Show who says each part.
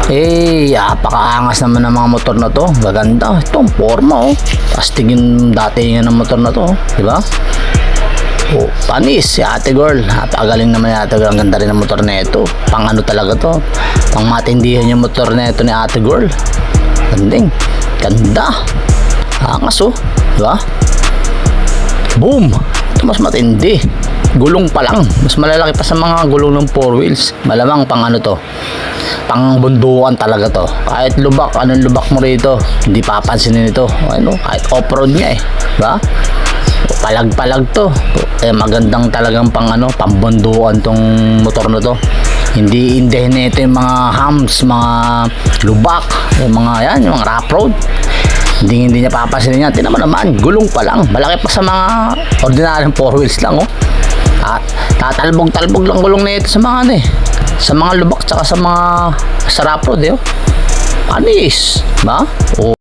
Speaker 1: Apakaangas naman ng mga motor na to. Gaganda. Itong forma, oh. Astig yung datingan ng motor na to, oh. Diba? Oh, panis si ate girl. Napakagaling naman ni ate girl. Ang ganda rin ng motor na ito. Pang ano talaga to. Pang matindihan yung motor na ito ni ate girl. Ganding. Ganda. Angas, oh. Diba? Boom. Ito mas matindi. Gulong pa lang. Mas malalaki pa sa mga gulong ng 4 wheels. Malamang pang ano to. Pang bundukan talaga to. Kahit lubak, anong lubak mo rito, hindi papansinin ito. Ano, kahit off-road niya eh. Diba? Palag-palag to. Magandang talagang pang ano, pambundukan tong motor na to. Hindi na ito yung mga hams, mga lubak, yung mga yan, yung mga rough road. Hindi niya papansinin yan. Tingnan mo naman, gulong pa lang. Malaki pa sa mga ordinaryong 4 wheels lang, oh. Tatalbog-talbog lang gulong na ito sa mga ano eh. Sa mga lubak tsaka sa mga sarap road eh, oh. Panis, ba? Oh.